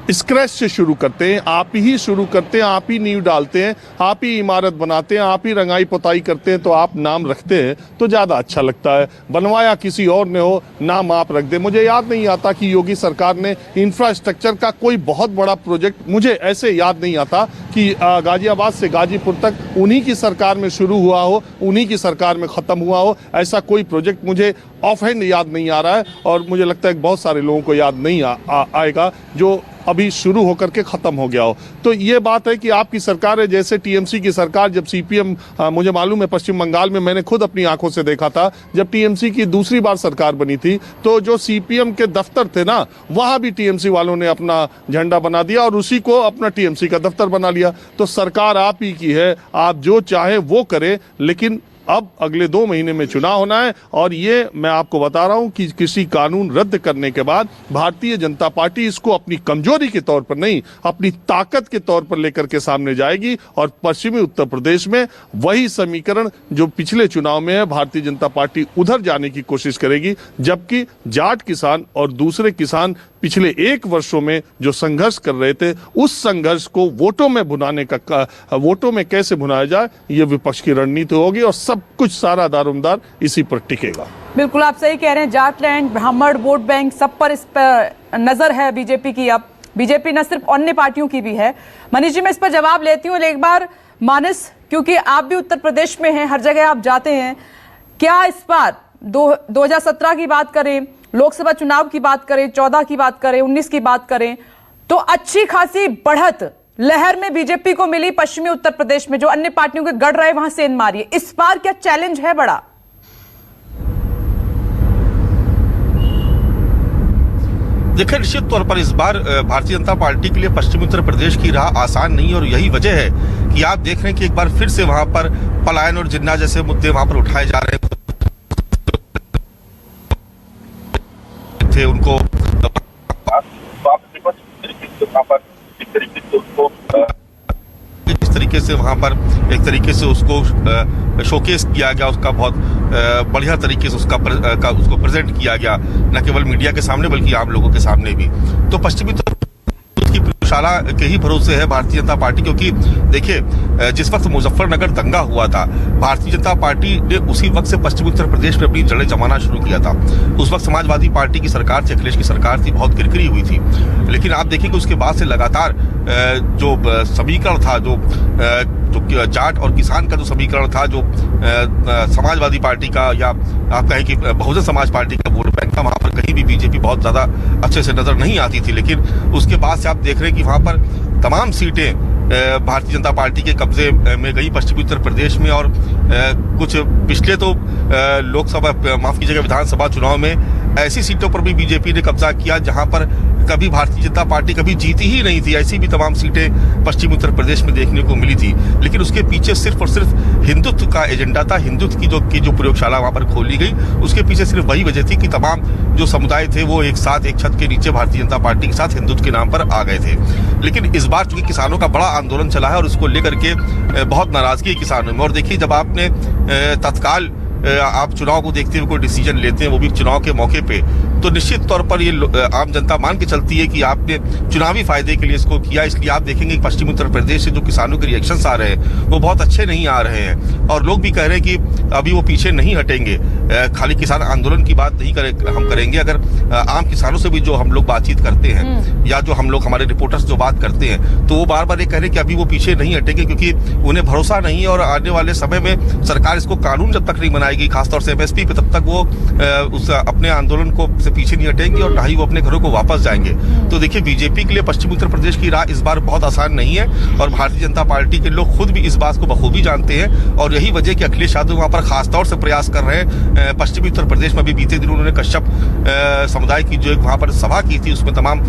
स्क्रैच से शुरू करते हैं, आप ही शुरू करते हैं, आप ही नींव डालते हैं, आप ही इमारत बनाते हैं, आप ही रंगाई पुताई करते हैं, तो आप नाम रखते हैं तो ज़्यादा अच्छा लगता है। बनवाया किसी और ने हो, नाम आप रख दें। मुझे याद नहीं आता कि योगी सरकार ने इंफ्रास्ट्रक्चर का कोई बहुत बड़ा प्रोजेक्ट, मुझे ऐसे याद नहीं आता कि गाजियाबाद से गाजीपुर तक उन्हीं की सरकार में शुरू हुआ हो, उन्हीं की सरकार में ख़त्म हुआ हो। ऐसा कोई प्रोजेक्ट मुझे ऑफ हैंड याद नहीं आ रहा है और मुझे लगता है कि बहुत सारे लोगों को याद नहीं आएगा जो अभी शुरू होकर के ख़त्म हो गया हो। तो ये बात है कि आपकी सरकार है, जैसे टीएमसी की सरकार, जब सीपीएम, मुझे मालूम है पश्चिम बंगाल में मैंने खुद अपनी आंखों से देखा था, जब टीएमसी की दूसरी बार सरकार बनी थी तो जो सीपीएम के दफ्तर थे ना, वहाँ भी टीएमसी वालों ने अपना झंडा बना दिया और उसी को अपना टीएमसी का दफ्तर बना लिया। तो सरकार आप ही की है, आप जो चाहे वो करें, लेकिन अब अगले 2 महीने में चुनाव होना है और ये मैं आपको बता रहा हूं कि किसी कानून रद्द करने के बाद भारतीय जनता पार्टी इसको अपनी कमजोरी के तौर पर नहीं, अपनी ताकत के तौर पर लेकर के सामने जाएगी और पश्चिमी उत्तर प्रदेश में वही समीकरण जो पिछले चुनाव में है, भारतीय जनता पार्टी उधर जाने की कोशिश करेगी। जबकि जाट किसान और दूसरे किसान पिछले 1 वर्षों में जो संघर्ष कर रहे थे, उस संघर्ष को वोटों में भुनाने का, वोटों में कैसे भुनाया जाए, ये विपक्ष की रणनीति होगी और सब कुछ सारा दारोमदार इसी पर टिकेगा। बिल्कुल आप सही कह रहे हैं। जाटलैंड, ब्राह्मण, वोट बैंक, सब पर इस पर नजर है बीजेपी की। अब बीजेपी न सिर्फ अन्य पार्टियों की भी है। मनीष जी, मैं इस पर जवाब लेती हूँ, एक बार मानस, क्योंकि आप भी उत्तर प्रदेश में हैं, हर जगह आप जाते हैं, क्या इस बार 2017 की बात करें, लोकसभा चुनाव की बात करें, 14 की बात करें, 19 की बात करें, तो अच्छी खासी बढ़त लहर में बीजेपी को मिली पश्चिमी उत्तर प्रदेश में, जो अन्य पार्टियों के गढ़ रहे वहां सेंध मारी। इस बार क्या चैलेंज है बड़ा? देखिए, निश्चित तौर पर इस बार भारतीय जनता पार्टी के लिए पश्चिमी उत्तर प्रदेश की राह आसान नहीं, और यही वजह है कि आप देख रहे हैं कि एक बार फिर से वहां पर पलायन और जिन्ना जैसे मुद्दे वहां पर उठाए जा रहे थे। उनको इस तरीके से वहां पर एक तरीके से उसको शोकेस किया गया, उसका बहुत बढ़िया तरीके से उसको प्रेजेंट किया गया, न केवल मीडिया के सामने बल्कि आम लोगों के सामने भी। तो पश्चिमी की प्रयोगशाला के ही भरोसे है भारतीय जनता पार्टी, क्योंकि देखिए जिस वक्त मुजफ्फरनगर दंगा हुआ था, भारतीय जनता पार्टी ने उसी वक्त से पश्चिमी उत्तर प्रदेश में अपनी जड़ें जमाना शुरू किया था। उस वक्त समाजवादी पार्टी की सरकार थी, अखिलेश की सरकार थी, बहुत किरकिरी हुई थी। लेकिन आप देखेंगे उसके बाद से लगातार जो समीकरण था, जो जाट और किसान का जो समीकरण था, जो समाजवादी पार्टी का या आप कहें कि बहुजन समाज पार्टी का वोट बैंक था, वहां पर कहीं भी बीजेपी बहुत ज्यादा अच्छे से नजर नहीं आती थी। लेकिन उसके बाद से आप देख रहे हैं कि वहां पर तमाम सीटें भारतीय जनता पार्टी के कब्जे में गई पश्चिमी उत्तर प्रदेश में, और कुछ पिछले तो लोकसभा, माफ कीजिएगा, विधानसभा चुनाव में ऐसी सीटों पर भी बीजेपी ने कब्जा किया जहां पर कभी भारतीय जनता पार्टी कभी जीती ही नहीं थी। ऐसी भी तमाम सीटें पश्चिमी उत्तर प्रदेश में देखने को मिली थी। लेकिन उसके पीछे सिर्फ और सिर्फ हिंदुत्व का एजेंडा था, हिंदुत्व की जो प्रयोगशाला वहां पर खोली गई, उसके पीछे सिर्फ वही वजह थी कि तमाम जो समुदाय थे वो एक साथ एक छत के नीचे भारतीय जनता पार्टी के साथ हिंदुत्व के नाम पर आ गए थे। लेकिन इस बार चूंकि किसानों का बड़ा आंदोलन चला है और उसको लेकर के बहुत नाराजगी है किसानों में। और देखिए, जब आपने तत्काल आप चुनाव को देखते हुए कोई डिसीजन लेते हैं, वो भी चुनाव के मौके पे, तो निश्चित तौर पर ये आम जनता मान के चलती है कि आपने चुनावी फायदे के लिए इसको किया। इसलिए आप देखेंगे कि पश्चिमी उत्तर प्रदेश से जो किसानों के रिएक्शंस आ रहे हैं वो बहुत अच्छे नहीं आ रहे हैं, और लोग भी कह रहे हैं कि अभी वो पीछे नहीं हटेंगे। खाली किसान आंदोलन की बात नहीं हम करेंगे, अगर आम किसानों से भी जो हम लोग बातचीत करते हैं या जो हम लोग हमारे रिपोर्टर्स जो बात करते हैं, तो वो बार बार ये कह रहे हैं कि अभी वो पीछे नहीं हटेंगे, क्योंकि उन्हें भरोसा नहीं है और आने वाले समय में सरकार इसको कानून जब तक नहीं बनाएगी, खासतौर से MSP पे, तब तक वो उस अपने आंदोलन को से पीछे नहीं हटेंगे और ना ही वो अपने घरों को वापस जाएंगे। तो देखिए, बीजेपी के लिए पश्चिमी उत्तर प्रदेश की राह इस बार बहुत आसान नहीं है और भारतीय जनता पार्टी के लोग खुद भी इस बात को बखूबी जानते हैं और यही वजह कि अखिलेश यादव वहां पर खासतौर से प्रयास कर रहे हैं। पश्चिमी उत्तर प्रदेश में भी बीते दिनों उन्होंने कश्यप समुदाय की जो एक वहां पर सभा की थी, उसमें तमाम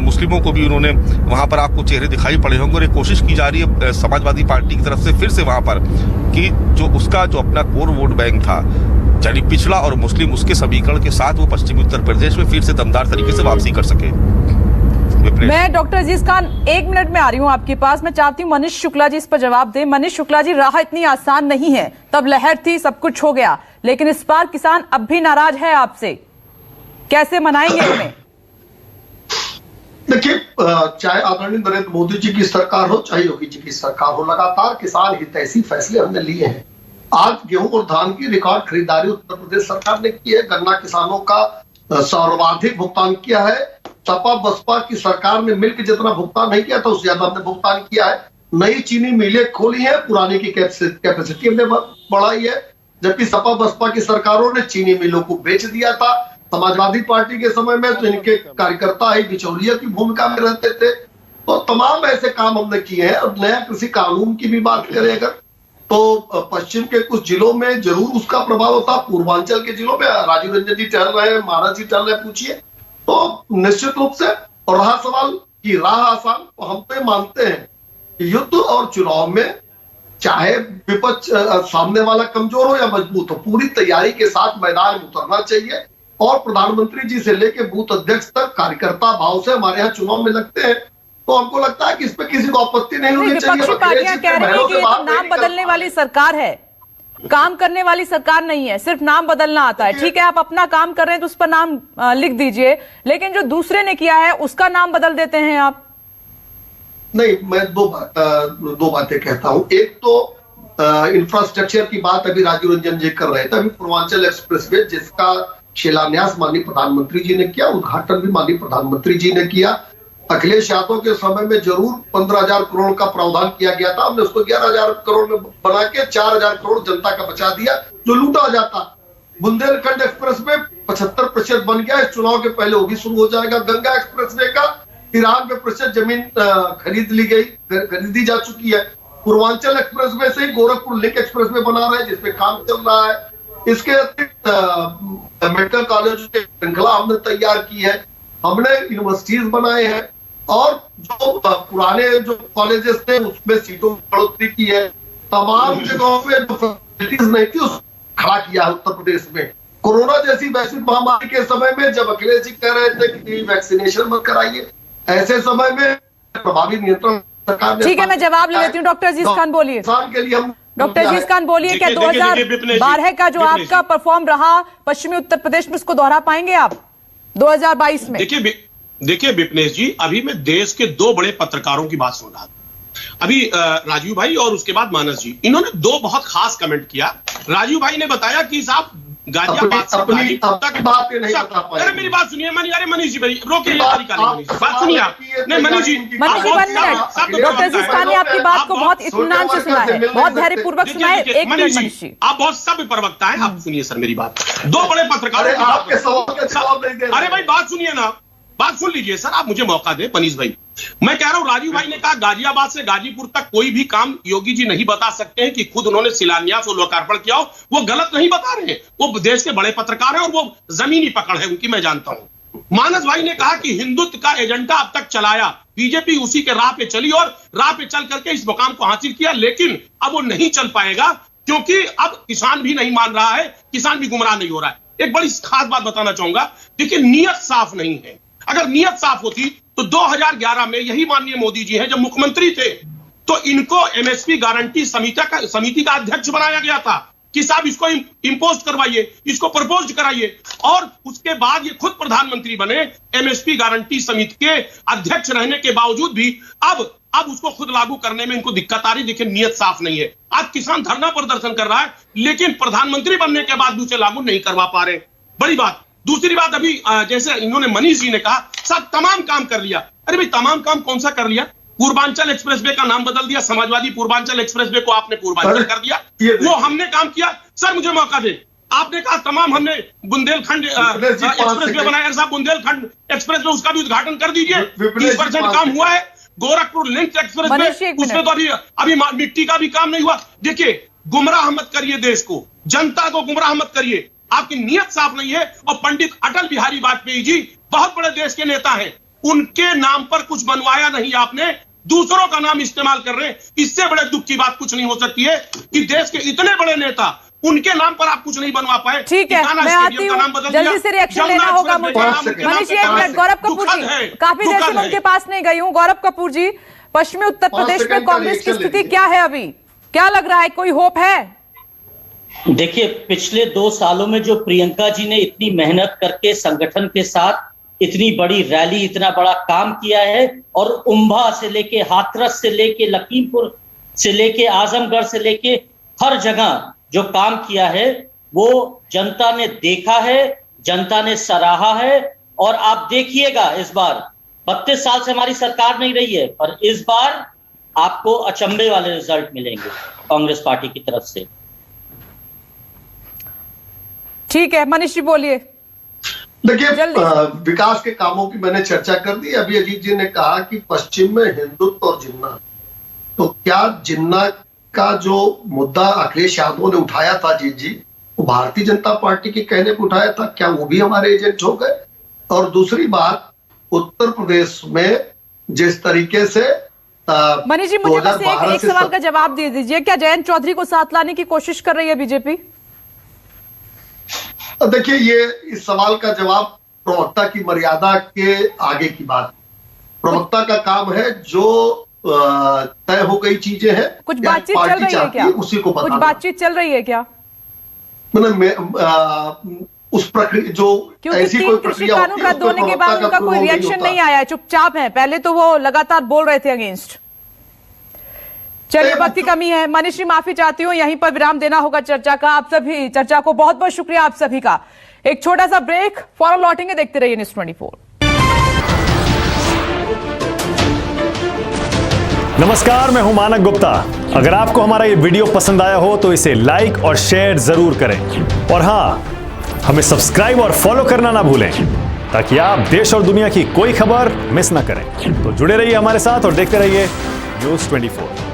मुस्लिमों को भी उन्होंने वहां पर आपको चेहरे दिखाई पड़े होंगे और एक कोशिश की जा रही है समाजवादी पार्टी की तरफ से फिर से वहां पर कि जो उसका जो अपना कोर वोट बैंक था, यानी पिछड़ा और मुस्लिम, उसके समीकरण के साथ वो पश्चिमी उत्तर प्रदेश में फिर से दमदार तरीके से वापसी कर सके। मैं डॉक्टर अजीज खान 1 मिनट में आ रही हूं आपके पास। मैं चाहती हूं मनीष शुक्ला जी इस पर जवाब दें। मनीष शुक्ला जी, राह इतनी आसान नहीं है, तब लहर थी, सब कुछ हो गया, लेकिन इस बार किसान अब भी नाराज है आपसे, कैसे मनाएंगे उन्हें? देखिए, चाहे आदरणीय नरेंद्र मोदी जी की सरकार हो, चाहे योगी जी की सरकार हो, लगातार किसान हितैषी फैसले हमने लिए हैं। आज गेहूं और धान की रिकॉर्ड खरीदारी उत्तर प्रदेश सरकार ने की है। गन्ना किसानों का सर्वाधिक भुगतान किया है। सपा बसपा की सरकार ने मिलकर जितना भुगतान नहीं किया था, उससे ज्यादा हमने भुगतान किया है। नई चीनी मिलें खोली है, पुरानी की कैपेसिटी हमने बढ़ाई है, जबकि सपा बसपा की सरकारों ने चीनी मिलों को बेच दिया था। समाजवादी पार्टी के समय में तो इनके कार्यकर्ता ही बिचौलिया की भूमिका में रहते थे। तो तमाम ऐसे काम हमने किए हैं। और नया कृषि कानून की भी बात करें अगर, तो पश्चिम के कुछ जिलों में जरूर उसका प्रभाव होता। पूर्वांचल के जिलों में राजीव रंजन जी टहल रहे हैं, महाराज जी टहल रहे, पूछिए। तो निश्चित रूप से, और रहा सवाल की राह आसान, तो हम तो मानते हैं कि युद्ध और चुनाव में चाहे विपक्ष सामने वाला कमजोर हो या मजबूत हो, पूरी तैयारी के साथ मैदान में उतरना चाहिए। और प्रधानमंत्री जी से लेकर बूथ अध्यक्ष तक कार्यकर्ता भाव से हमारे यहाँ चुनाव में लगते हैं, तो हमको लगता है कि इस पे किसी को आपत्ति नहीं होनी चाहिए। विपक्षी पार्टियां कह रही हैं कि ये तो नाम बदलने वाली सरकार है, काम करने वाली सरकार नहीं है, सिर्फ नाम बदलना आता है। ठीक है, आप अपना काम कर रहे हैं तो उस पर नाम लिख दीजिए, लेकिन जो दूसरे ने किया है उसका नाम बदल देते हैं आप। नहीं, मैं दो बातें कहता हूं। एक तो इंफ्रास्ट्रक्चर की बात अभी राजीव रंजन जी कर रहे थे। अभी पूर्वांचल एक्सप्रेसवे जिसका शिलान्यास माननीय प्रधानमंत्री जी ने किया, उद्घाटन भी माननीय प्रधानमंत्री जी ने किया। अखिलेश यादव के समय में जरूर 15,000 करोड़ का प्रावधान किया गया था, हमने उसको 11,000 करोड़ में बना के 4,000 करोड़ जनता का बचा दिया जो लूटा जाता। बुंदेलखंड एक्सप्रेस में 75% बन गया, इस चुनाव के पहले वो भी शुरू हो जाएगा। गंगा एक्सप्रेस वे का 93% जमीन खरीदी जा चुकी है। पूर्वांचल एक्सप्रेस वे से ही गोरखपुर लिंक एक्सप्रेस वे बना रहे हैं, जिसपे काम चल रहा है। इसके अतिरिक्त मेडिकल कॉलेज की श्रृंखला हमने तैयार की है, हमने यूनिवर्सिटीज बनाए हैं, और जो पुराने जो कॉलेजेस थे उसमें सीटों में बढ़ोतरी की है। तमाम जगहों पे जो फैसिलिटीज नहीं थी उसको खड़ा किया है उत्तर प्रदेश में। कोरोना जैसी वैश्विक महामारी के समय में जब अखिलेश जी कह रहे थे कि वैक्सीनेशन मत कराइए, ऐसे समय में प्रभावी नियंत्रण सरकार ने। ठीक है, मैं जवाब ले लेती हूँ। डॉक्टर अजीज खान बोलिए। किसान के लिए हम डॉक्टर अजीज खान बोलिए, क्या 2012 का जो आपका परफॉर्म रहा पश्चिमी उत्तर प्रदेश में, उसको दोहरा पाएंगे आप 2022 में? देखिए विपनेश जी, अभी मैं देश के 2 बड़े पत्रकारों की बात सुन रहा था, अभी राजीव भाई और उसके बाद मानस जी। इन्होंने 2 बहुत खास कमेंट किया। राजीव भाई ने बताया कि साहब गाजियाबाद से गाजीपुर तक बात नहीं बता पाए। अरे मेरी बात सुनिए, अरे मनीष जी भाई रोकिए, बात सुनिए आप। नहीं मनीष जी, डॉक्टर अजीज खान ने आपकी बात को बहुत इत्मीनान से सुना है, बहुत धैर्यपूर्वक सुना है। 1 मिनट मनीष जी, आप बहुत सभ्य प्रवक्ता हैं, आप सुनिए सर मेरी बात। 2 बड़े पत्रकारों की बात। अरे भाई बात सुनिए ना, बात सुन लीजिए सर, आप मुझे मौका दें मनीष भाई। मैं कह रहा हूं, राजीव भाई ने कहा गाजियाबाद से गाजीपुर तक कोई भी काम योगी जी नहीं बता सकते हैं कि खुद उन्होंने शिलान्यास और लोकार्पण किया हो। वो गलत नहीं बता रहे हैं, वो देश के बड़े पत्रकार हैं और वो जमीनी पकड़ है उनकी, मैं जानता हूं। मानस भाई ने कहा कि हिंदुत्व का एजेंडा अब तक चलाया, बीजेपी उसी के राह पे चली और राह पे चल करके इस मुकाम को हासिल किया, लेकिन अब वो नहीं चल पाएगा क्योंकि अब किसान भी नहीं मान रहा है, किसान भी गुमराह नहीं हो रहा है। एक बड़ी खास बात बताना चाहूंगा, देखिए नीयत साफ नहीं है। अगर नीयत साफ होती तो 2011 में यही माननीय मोदी जी हैं जब मुख्यमंत्री थे, तो इनको एमएसपी गारंटी समिति का अध्यक्ष बनाया गया था। कि साहब इसको इंपोज करवाइए, इसको प्रपोज कराइए, और उसके बाद ये खुद प्रधानमंत्री बने। एमएसपी गारंटी समिति के अध्यक्ष रहने के बावजूद भी अब उसको खुद लागू करने में इनको दिक्कत आ रही। देखिए, नियत साफ नहीं है। आज किसान धरना प्रदर्शन कर रहा है, लेकिन प्रधानमंत्री बनने के बाद उसे लागू नहीं करवा पा रहे। बड़ी बात। दूसरी बात, अभी जैसे इन्होंने मनीष जी ने कहा सब तमाम काम कर लिया। अरे भाई, तमाम काम कौन सा कर लिया? पूर्वांचल एक्सप्रेसवे का नाम बदल दिया, समाजवादी पूर्वांचल एक्सप्रेसवे को आपने पूर्वांचल कर दिया। वो हमने काम किया। सर मुझे मौका दे। आपने कहा तमाम हमने बुंदेलखंड एक्सप्रेसवे बनाया। साहब, बुंदेलखंड एक्सप्रेसवे उसका भी उद्घाटन कर दीजिए। 30% काम हुआ है। गोरखपुर लिंक एक्सप्रेसवे, उसमें तो अभी मिट्टी का भी काम नहीं हुआ। देखिए, गुमराह मत करिए देश को, जनता को गुमराह मत करिए। आपकी नियत साफ नहीं है। और पंडित अटल बिहारी वाजपेयी जी बहुत बड़े देश के नेता हैं, उनके नाम पर कुछ बनवाया नहीं आपने, दूसरों का नाम इस्तेमाल कर रहे हैं। इससे बड़े दुख की बात कुछ नहीं हो सकती है कि देश के इतने बड़े नेता, उनके नाम पर आप कुछ नहीं बनवा पाए। ठीक है, मैं आती हूँ, जल्दी से रिएक्शन लेना होगा मुझे। मनीष जी, एक मिनट। गौरव कपूर जी, काफी देर से उनके पास नहीं गई हूँ। गौरव कपूर जी, पश्चिमी उत्तर प्रदेश में कांग्रेस की स्थिति क्या है अभी? क्या लग रहा है, कोई होप है? देखिए, पिछले 2 सालों में जो प्रियंका जी ने इतनी मेहनत करके संगठन के साथ इतनी बड़ी रैली, इतना बड़ा काम किया है, और उम्भा से लेके हाथरस से लेके लखीमपुर से लेके आजमगढ़ से लेके हर जगह जो काम किया है, वो जनता ने देखा है, जनता ने सराहा है। और आप देखिएगा, इस बार 32 साल से हमारी सरकार नहीं रही है, पर इस बार आपको अचंभे वाले रिजल्ट मिलेंगे कांग्रेस पार्टी की तरफ से। ठीक है, मनीष जी बोलिए। देखिए, विकास के कामों की मैंने चर्चा कर दी। अभी अजीत जी ने कहा कि पश्चिम में हिंदुत्व और जिन्ना, तो क्या जिन्ना का जो मुद्दा अखिलेश यादव ने उठाया था, अजीत जी, वो भारतीय जनता पार्टी के कहने पर उठाया था, क्या वो भी हमारे एजेंट हो गए? और दूसरी बात, उत्तर प्रदेश में जिस तरीके से मनीष जी, मुझे बस एक सवाल का जवाब दे दीजिए, क्या जयंत चौधरी को साथ लाने की कोशिश कर रही है बीजेपी? देखिए, ये इस सवाल का जवाब प्रवक्ता की मर्यादा के आगे की बात। प्रवक्ता का काम है जो तय हो गई चीजें हैं, कुछ बातचीत चल रही है क्या? उसी को कुछ बातचीत चल रही है क्या? मतलब उस प्रक्रिया जो ऐसी कोई प्रक्रिया कानून रद्द होने के बाद उनका कोई रिएक्शन नहीं आया है, चुपचाप है। पहले तो वो लगातार बोल रहे थे अगेंस्ट। चलिए, वक्त की कमी है। मनीष जी, माफी चाहती हूँ, यहीं पर विराम देना होगा चर्चा का। आप सभी चर्चा को बहुत बहुत शुक्रिया आप सभी का। एक छोटा सा ब्रेक, फौरन लौटेंगे। देखते रहिए न्यूज़ 24। नमस्कार, मैं हूं मानक गुप्ता। अगर आपको हमारा ये वीडियो पसंद आया हो तो इसे लाइक और शेयर जरूर करें, और हां, हमें सब्सक्राइब और फॉलो करना ना भूलें, ताकि आप देश और दुनिया की कोई खबर मिस ना करें। तो जुड़े रहिए हमारे साथ और देखते रहिए न्यूज़ 24।